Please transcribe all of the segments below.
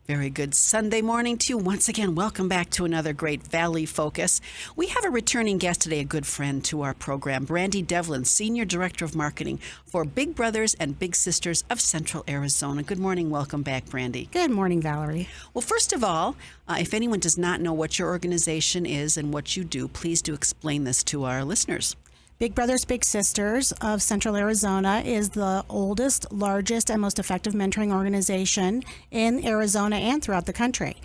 Very good Sunday morning to you. Once again, welcome back to another great Valley Focus. We have a returning guest today, a good friend to our program, Brandi Devlin, Senior Director of Marketing for Big Brothers and Big Sisters of Central Arizona. Good morning. Welcome back, Brandi. Good morning, Valerie. Well, first of all, if anyone does not know what your organization is and what you do, please do explain this to our listeners. Big Brothers, Big Sisters of Central Arizona is the oldest, largest, and most effective mentoring organization in Arizona and throughout the country.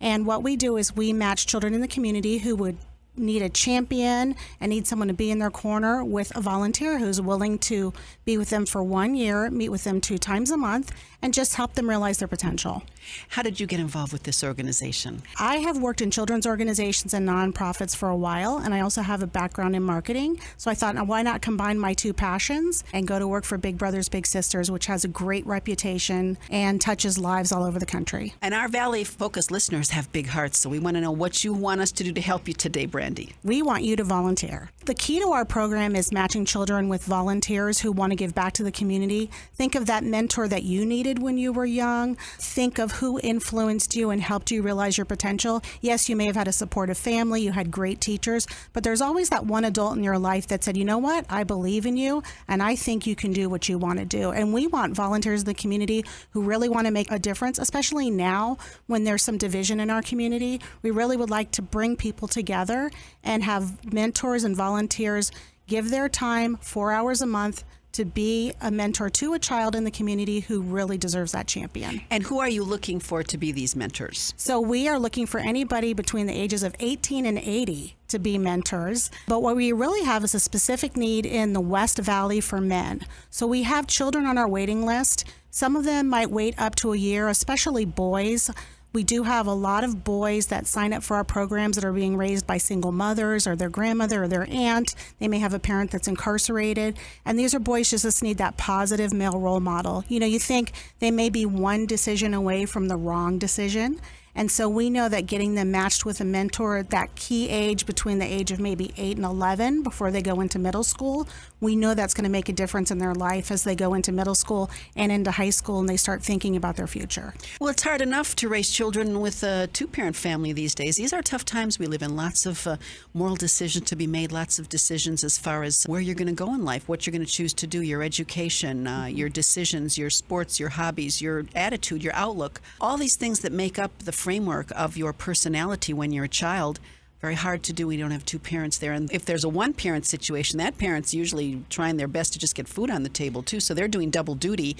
And what we do is we match children in the community who would need a champion and need someone to be in their corner with a volunteer who's willing to be with them for 1 year, meet with them 2 times a month, and just help them realize their potential. How did you get involved with this organization? I have worked in children's organizations and nonprofits for a while, and I also have a background in marketing. So I thought, now why not combine my 2 passions and go to work for Big Brothers, Big Sisters, which has a great reputation and touches lives all over the country. And our Valley Focus listeners have big hearts, so we want to know what you want us to do to help you today, Brandi. We want you to volunteer. The key to our program is matching children with volunteers who want to give back to the community. Think of that mentor that you needed when you were young. Think of who influenced you and helped you realize your potential. Yes, you may have had a supportive family, you had great teachers, but there's always that one adult in your life that said, you know what, I believe in you, and I think you can do what you want to do. And we want volunteers in the community who really want to make a difference, especially now when there's some division in our community. We really would like to bring people together and have mentors and volunteers give their time 4 hours a month to be a mentor to a child in the community who really deserves that champion. And who are you looking for to be these mentors? So we are looking for anybody between the ages of 18 and 80 to be mentors. But what we really have is a specific need in the West Valley for men. So we have children on our waiting list. Some of them might wait up to a year, especially boys. We do have a lot of boys that sign up for our programs that are being raised by single mothers or their grandmother or their aunt. They may have a parent that's incarcerated. And these are boys just need that positive male role model. You know, you think they may be one decision away from the wrong decision. And so we know that getting them matched with a mentor at that key age between the age of maybe 8 and 11 before they go into middle school, we know that's going to make a difference in their life as they go into middle school and into high school and they start thinking about their future. Well, it's hard enough to raise children with a 2-parent family these days. These are tough times we live in. Lots of moral decisions to be made, lots of decisions as far as where you're going to go in life, what you're going to choose to do, your education, your decisions, your sports, your hobbies, your attitude, your outlook. All these things that make up the framework of your personality when you're a child. Very hard to do. We don't have 2 parents there. And if there's a 1-parent situation, that parent's usually trying their best to just get food on the table, too. So they're doing double duty.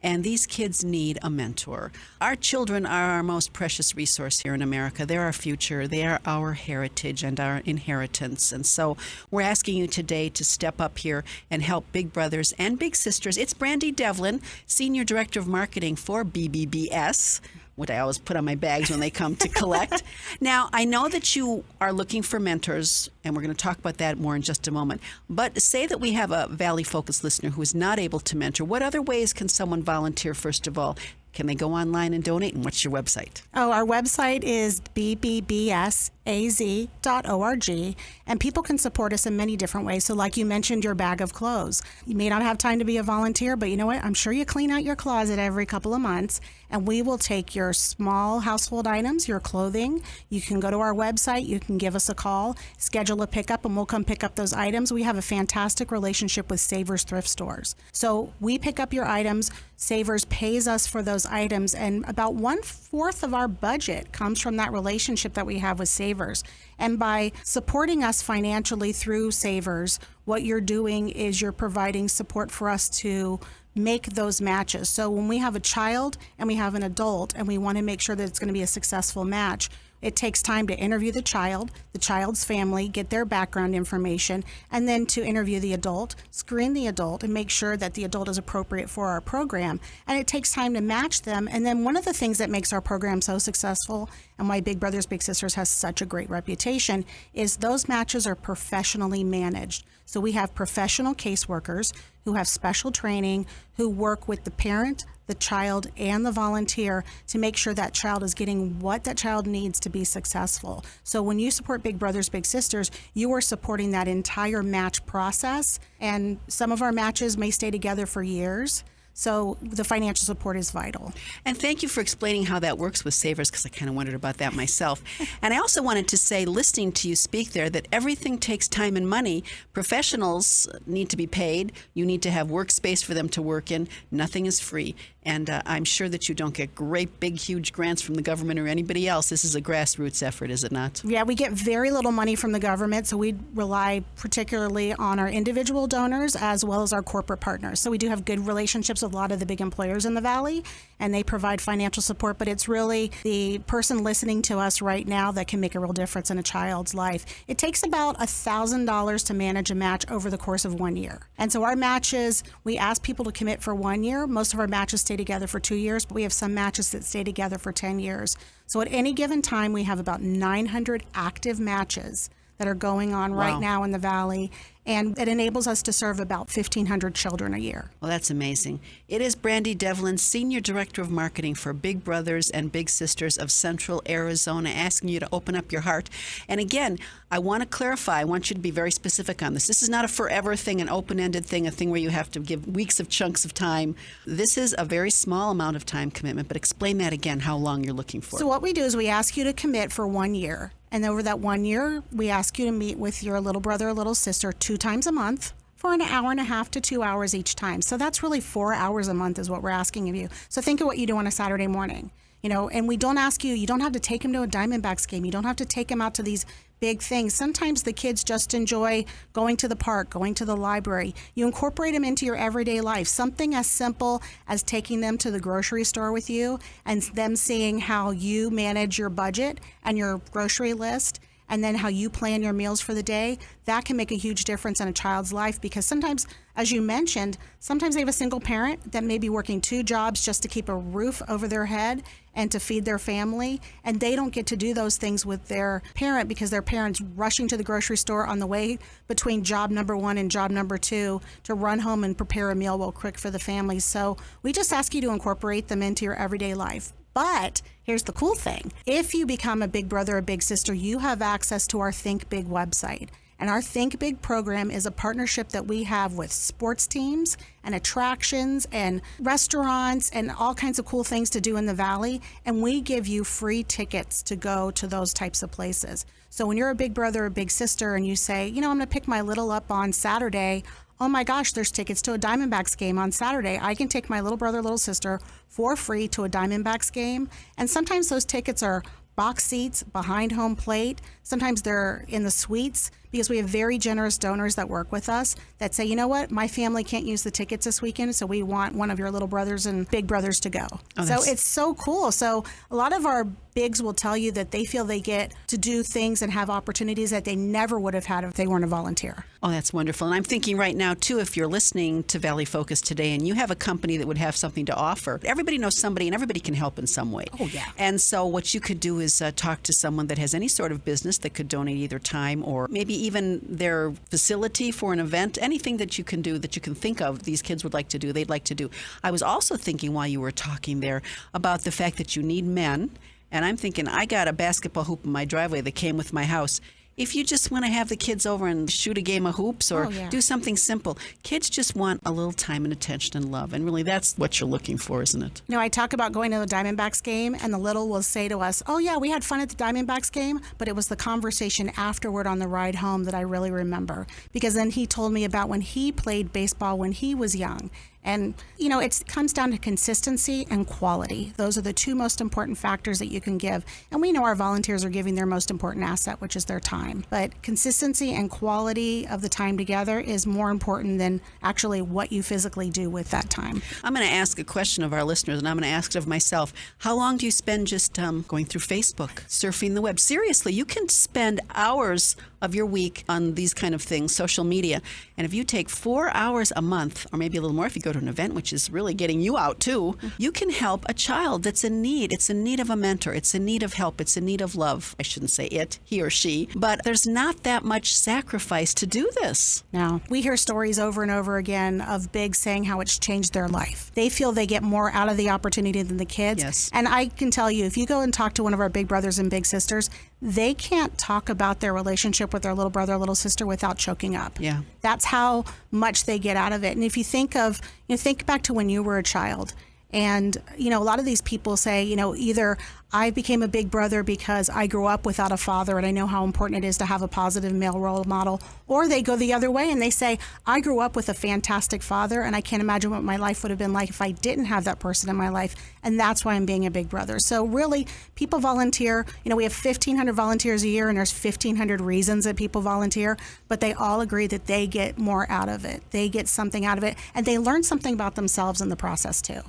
And these kids need a mentor. Our children are our most precious resource here in America. They're our future. They are our heritage and our inheritance. And so we're asking you today to step up here and help Big Brothers and Big Sisters. It's Brandi Devlin, Senior Director of Marketing for BBBS, what I always put on my bags when they come to collect. Now, I know that you are looking for mentors, and we're going to talk about that more in just a moment. But say that we have a Valley Focus listener who is not able to mentor. What other ways can someone volunteer, first of all? Can they go online and donate? And what's your website? Oh, our website is BBBSAZ.org, and people can support us in many different ways. So like you mentioned, your bag of clothes. You may not have time to be a volunteer, but you know what? I'm sure you clean out your closet every couple of months, and we will take your small household items, your clothing. You can go to our website. You can give us a call, schedule a pickup, and we'll come pick up those items. We have a fantastic relationship with Savers Thrift Stores. So we pick up your items. Savers pays us for those items, and about 1/4 of our budget comes from that relationship that we have with Savers. And by supporting us financially through Savers, what you're doing is you're providing support for us to make those matches. So when we have a child and we have an adult and we want to make sure that it's going to be a successful match, it takes time to interview the child's family, get their background information, and then to interview the adult, screen the adult, and make sure that the adult is appropriate for our program. And it takes time to match them. And then one of the things that makes our program so successful and why Big Brothers Big Sisters has such a great reputation is those matches are professionally managed. So we have professional caseworkers who have special training, who work with the parent, the child, and the volunteer to make sure that child is getting what that child needs to be successful. So when you support Big Brothers Big Sisters, you are supporting that entire match process. And some of our matches may stay together for years. So the financial support is vital. And thank you for explaining how that works with Savers, because I kind of wondered about that myself. And I also wanted to say, listening to you speak there, that everything takes time and money. Professionals need to be paid. You need to have workspace for them to work in. Nothing is free. And I'm sure that you don't get great, big, huge grants from the government or anybody else. This is a grassroots effort, is it not? Yeah, we get very little money from the government, so we rely particularly on our individual donors as well as our corporate partners. So we do have good relationships with a lot of the big employers in the Valley, and they provide financial support, but it's really the person listening to us right now that can make a real difference in a child's life. It takes about $1,000 to manage a match over the course of 1 year. And so our matches, we ask people to commit for 1 year. Most of our matches stay together for 2 years, but we have some matches that stay together for 10 years. So at any given time, we have about 900 active matches that are going on right now in the Valley, and it enables us to serve about 1,500 children a year. Well, that's amazing. It is Brandi Devlin, Senior Director of Marketing for Big Brothers and Big Sisters of Central Arizona, asking you to open up your heart. And again, I want to clarify, I want you to be very specific on this. This is not a forever thing, an open-ended thing, a thing where you have to give weeks of chunks of time. This is a very small amount of time commitment, but explain that again, how long you're looking for. So what we do is we ask you to commit for 1 year. And over that 1 year, we ask you to meet with your little brother or little sister 2 times a month for an hour and a half to 2 hours each time. So that's really 4 hours a month is what we're asking of you. So think of what you do on a Saturday morning. You know, and we don't ask you, you don't have to take them to a Diamondbacks game. You don't have to take them out to these big things. Sometimes the kids just enjoy going to the park, going to the library. You incorporate them into your everyday life. Something as simple as taking them to the grocery store with you and them seeing how you manage your budget and your grocery list, and then how you plan your meals for the day, that can make a huge difference in a child's life, because sometimes, as you mentioned, sometimes they have a single parent that may be working 2 jobs just to keep a roof over their head and to feed their family, and they don't get to do those things with their parent because their parent's rushing to the grocery store on the way between job number 1 and job number 2 to run home and prepare a meal real quick for the family. So we just ask you to incorporate them into your everyday life. But here's the cool thing. If you become a big brother or big sister, you have access to our Think Big website. And our Think Big program is a partnership that we have with sports teams and attractions and restaurants and all kinds of cool things to do in the Valley. And we give you free tickets to go to those types of places. So when you're a big brother or big sister and you say, you know, I'm going to pick my little up on Saturday, oh my gosh, there's tickets to a Diamondbacks game on Saturday. I can take my little brother, little sister for free to a Diamondbacks game. And sometimes those tickets are box seats behind home plate. Sometimes they're in the suites, because we have very generous donors that work with us that say, you know what, my family can't use the tickets this weekend, so we want one of your little brothers and big brothers to go. So it's so cool. So a lot of our bigs will tell you that they feel they get to do things and have opportunities that they never would have had if they weren't a volunteer. Oh, that's wonderful. And I'm thinking right now, too, if you're listening to Valley Focus today and you have a company that would have something to offer, everybody knows somebody and everybody can help in some way. Oh, yeah. And so what you could do is talk to someone that has any sort of business that could donate either time or maybe even their facility for an event, anything that you can do that you can think of these kids would like to do, they'd like to do. I was also thinking while you were talking there about the fact that you need men. And I'm thinking, I got a basketball hoop in my driveway that came with my house. If you just want to have the kids over and shoot a game of hoops or do something simple, kids just want a little time and attention and love. And really, that's what you're looking for, isn't it? You know, I talk about going to the Diamondbacks game, and the little will say to us, oh, yeah, we had fun at the Diamondbacks game, but it was the conversation afterward on the ride home that I really remember. Because then he told me about when he played baseball when he was young. And, you know, it comes down to consistency and quality. Those are the 2 most important factors that you can give. And we know our volunteers are giving their most important asset, which is their time. But consistency and quality of the time together is more important than actually what you physically do with that time. I'm going to ask a question of our listeners, and I'm going to ask it of myself. How long do you spend just going through Facebook, surfing the web? Seriously, you can spend hours of your week on these kind of things, social media. And if you take 4 hours a month, or maybe a little more if you go to an event, which is really getting you out too, you can help a child that's in need. It's in need of a mentor. It's in need of help. It's in need of love. I shouldn't say it, he or she, but there's not that much sacrifice to do this. No. We hear stories over and over again of bigs saying how it's changed their life. They feel they get more out of the opportunity than the kids. Yes. And I can tell you, if you go and talk to one of our big brothers and big sisters, they can't talk about their relationship with their little brother or little sister without choking up. Yeah. That's how much they get out of it. And if you think of, Think back to when you were a child. And, a lot of these people say, either I became a big brother because I grew up without a father and I know how important it is to have a positive male role model, or they go the other way and they say, I grew up with a fantastic father and I can't imagine what my life would have been like if I didn't have that person in my life, and that's why I'm being a big brother. So really, people volunteer. We have 1,500 volunteers a year and there's 1,500 reasons that people volunteer, but they all agree that they get more out of it. They get something out of it, and they learn something about themselves in the process too.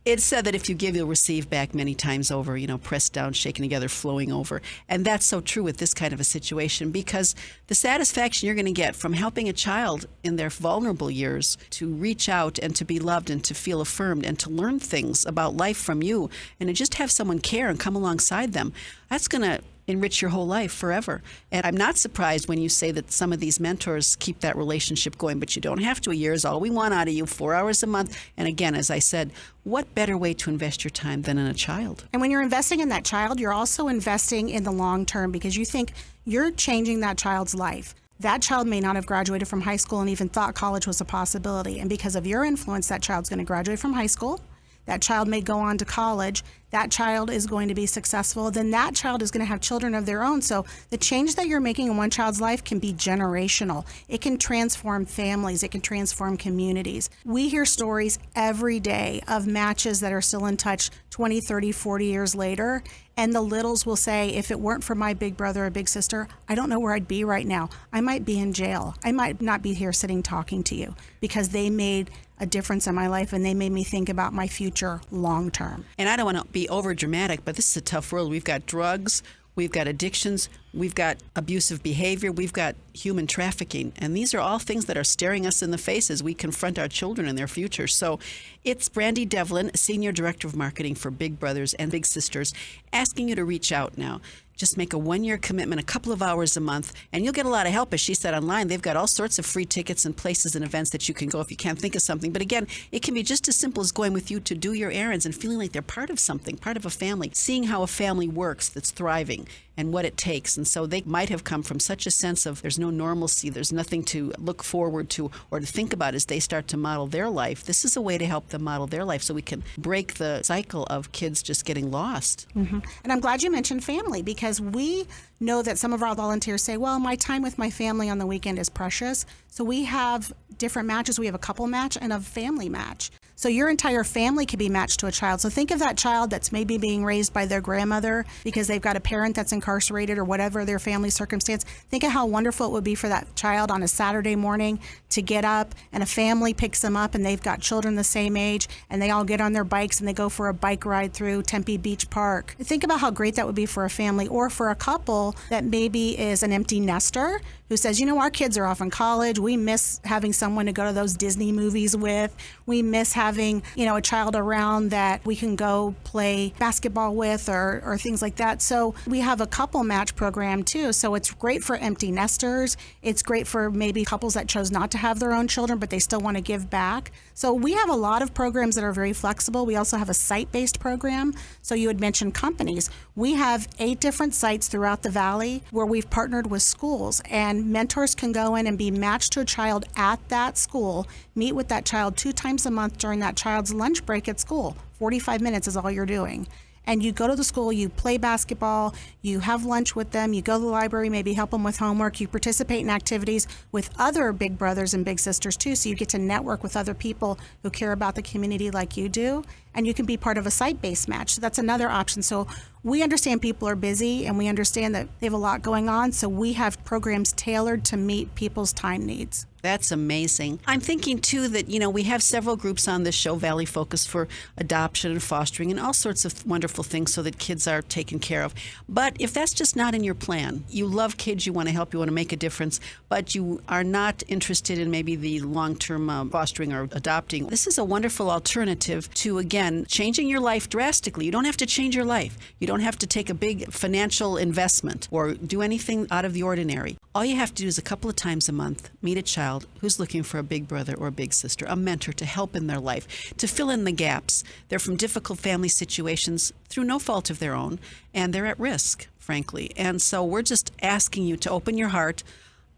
It's said that if you give, you'll receive back many times over, pressed down, shaken together, flowing over. And that's so true with this kind of a situation, because the satisfaction you're going to get from helping a child in their vulnerable years to reach out and to be loved and to feel affirmed and to learn things about life from you and to just have someone care and come alongside them, that's going to enrich your whole life forever. And I'm not surprised when you say that some of these mentors keep that relationship going, but you don't have to. A year is all we want out of you, 4 hours a month. And again, as I said, what better way to invest your time than in a child? And when you're investing in that child, you're also investing in the long term, because you think you're changing that child's life. That child may not have graduated from high school and even thought college was a possibility. And because of your influence, that child's going to graduate from high school. That child may go on to college. That child is going to be successful. Then that child is going to have children of their own. So the change that you're making in one child's life can be generational. It can transform families. It can transform communities. We hear stories every day of matches that are still in touch 20, 30, 40 years later. And the littles will say, if it weren't for my big brother or big sister, I don't know where I'd be right now. I might be in jail. I might not be here sitting talking to you, because they made a difference in my life and they made me think about my future long term. And I don't want to be over dramatic, but this is a tough world. We've got drugs, we've got addictions, we've got abusive behavior, we've got human trafficking. And these are all things that are staring us in the face as we confront our children and their future. So it's Brandi Devlin, Senior Director of Marketing for Big Brothers and Big Sisters, asking you to reach out now. Just make a 1-year commitment, a couple of hours a month, and you'll get a lot of help. As she said, online, they've got all sorts of free tickets and places and events that you can go if you can't think of something. But again, it can be just as simple as going with you to do your errands and feeling like they're part of something, part of a family, seeing how a family works that's thriving and what it takes. And so they might have come from such a sense of there's no normalcy, there's nothing to look forward to or to think about as they start to model their life. This is a way to help them model their life so we can break the cycle of kids just getting lost. Mm-hmm. And I'm glad you mentioned family, because we know that some of our volunteers say, well, my time with my family on the weekend is precious. So we have different matches. We have a couple match and a family match. So your entire family could be matched to a child. So think of that child that's maybe being raised by their grandmother because they've got a parent that's incarcerated or whatever their family circumstance. Think of how wonderful it would be for that child on a Saturday morning to get up and a family picks them up and they've got children the same age and they all get on their bikes and they go for a bike ride through Tempe Beach Park. Think about how great that would be for a family, or for a couple that maybe is an empty nester who says, our kids are off in college. We miss having someone to go to those Disney movies with. We miss having, a child around that we can go play basketball with or things like that. So we have a couple match program too. So it's great for empty nesters. It's great for maybe couples that chose not to have their own children, but they still want to give back. So we have a lot of programs that are very flexible. We also have a site-based program. So you had mentioned companies. We have 8 different sites throughout the Valley where we've partnered with schools, and mentors can go in and be matched to a child at that school, meet with that child 2 times a month during that child's lunch break at school. 45 minutes is all you're doing. And you go to the school, you play basketball, you have lunch with them, you go to the library, maybe help them with homework, you participate in activities with other big brothers and big sisters too, so you get to network with other people who care about the community like you do, and you can be part of a site-based match. So that's another option. So we understand people are busy and we understand that they have a lot going on, so we have programs tailored to meet people's time needs. That's amazing. I'm thinking, too, that, we have several groups on this show, Valley Focus, for adoption and fostering and all sorts of wonderful things so that kids are taken care of. But if that's just not in your plan, you love kids, you want to help, you want to make a difference, but you are not interested in maybe the long-term fostering or adopting, this is a wonderful alternative to, again, changing your life drastically. You don't have to change your life. You don't have to take a big financial investment or do anything out of the ordinary. All you have to do is a couple of times a month, meet a child who's looking for a big brother or a big sister, a mentor to help in their life, to fill in the gaps. They're from difficult family situations through no fault of their own, and they're at risk, frankly. And so we're just asking you to open your heart,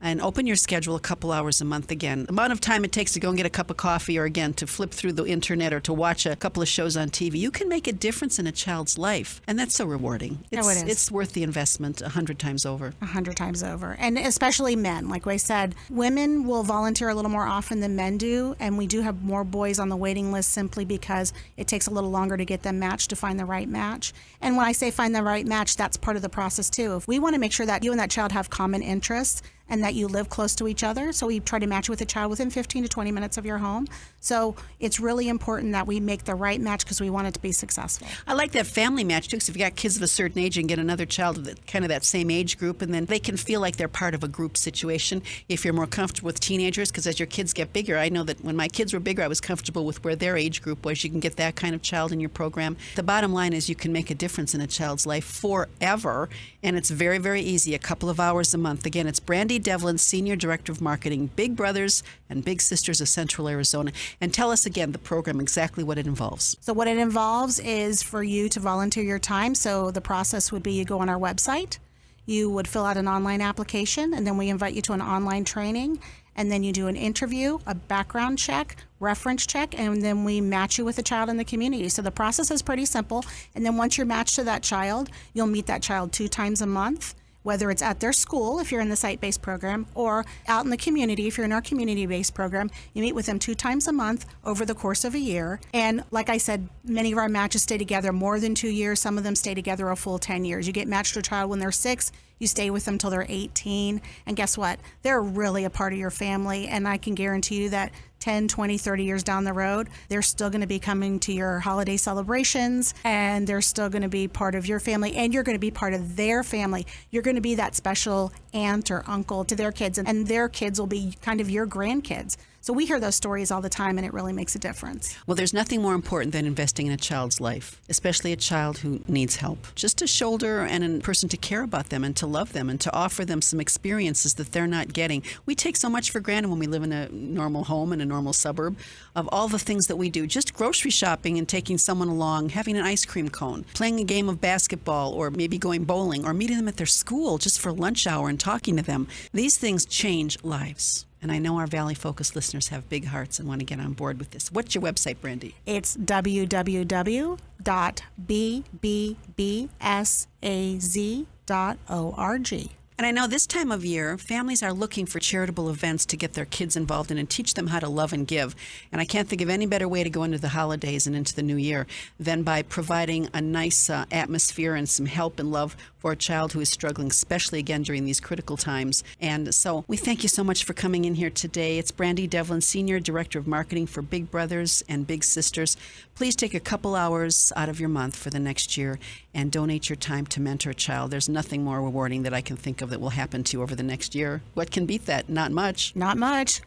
and open your schedule a couple hours a month again. The amount of time it takes to go and get a cup of coffee or, again, to flip through the internet or to watch a couple of shows on TV, you can make a difference in a child's life. And that's so rewarding. It is. It's worth the investment 100 times over. 100 times over. And especially men. Like I said, women will volunteer a little more often than men do. And we do have more boys on the waiting list simply because it takes a little longer to get them matched, to find the right match. And when I say find the right match, that's part of the process too. If we want to make sure that you and that child have common interests and that you live close to each other. So we try to match you with a child within 15 to 20 minutes of your home. So it's really important that we make the right match because we want it to be successful. I like that family match too, because if you got kids of a certain age and get another child of kind of that same age group, and then they can feel like they're part of a group situation. If you're more comfortable with teenagers, because as your kids get bigger, I know that when my kids were bigger, I was comfortable with where their age group was. You can get that kind of child in your program. The bottom line is you can make a difference in a child's life forever, and it's very, very easy, a couple of hours a month. Again, it's Brandi Devlin, Senior Director of Marketing, Big Brothers and Big Sisters of Central Arizona. And tell us again the program, exactly what it involves. So what it involves is for you to volunteer your time. So the process would be you go on our website, you would fill out an online application, and then we invite you to an online training. And then you do an interview, a background check, reference check, and then we match you with a child in the community. So the process is pretty simple. And then once you're matched to that child, you'll meet that child 2 times a month, whether it's at their school, if you're in the site-based program, or out in the community, if you're in our community-based program. You meet with them 2 times a month over the course of a year. And like I said, many of our matches stay together more than 2 years. Some of them stay together a full 10 years. You get matched to a child when they're 6. You stay with them till they're 18. And guess what? They're really a part of your family. And I can guarantee you that 10, 20, 30 years down the road, they're still going to be coming to your holiday celebrations, and they're still going to be part of your family, and you're going to be part of their family. You're going to be that special aunt or uncle to their kids, and their kids will be kind of your grandkids. So we hear those stories all the time, and it really makes a difference. Well, there's nothing more important than investing in a child's life, especially a child who needs help. Just a shoulder and a person to care about them and to love them and to offer them some experiences that they're not getting. We take so much for granted when we live in a normal home in a normal suburb of all the things that we do. Just grocery shopping and taking someone along, having an ice cream cone, playing a game of basketball, or maybe going bowling, or meeting them at their school just for lunch hour and talking to them. These things change lives. And I know our Valley Focus listeners have big hearts and want to get on board with this. What's your website, Brandi? It's www.bbbsaz.org. And I know this time of year, families are looking for charitable events to get their kids involved in and teach them how to love and give. And I can't think of any better way to go into the holidays and into the new year than by providing a nice atmosphere and some help and love for a child who is struggling, especially again during these critical times. And so we thank you so much for coming in here today. It's Brandi Devlin, Senior Director of Marketing for Big Brothers and Big Sisters. Please take a couple hours out of your month for the next year and donate your time to mentor a child. There's nothing more rewarding that I can think of that will happen to you over the next year. What can beat that? Not much. Not much.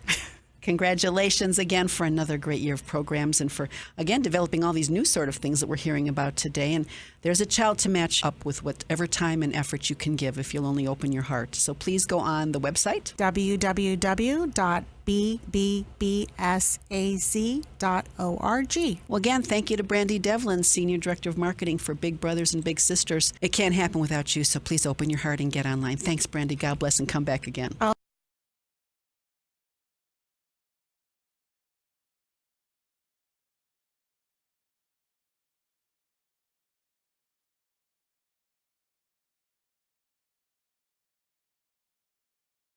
Congratulations again for another great year of programs and for, again, developing all these new sort of things that we're hearing about today. And there's a child to match up with whatever time and effort you can give if you'll only open your heart. So please go on the website. www.bbbsaz.org. Well, again, thank you to Brandi Devlin, Senior Director of Marketing for Big Brothers and Big Sisters. It can't happen without you, so please open your heart and get online. Thanks, Brandi. God bless, and come back again.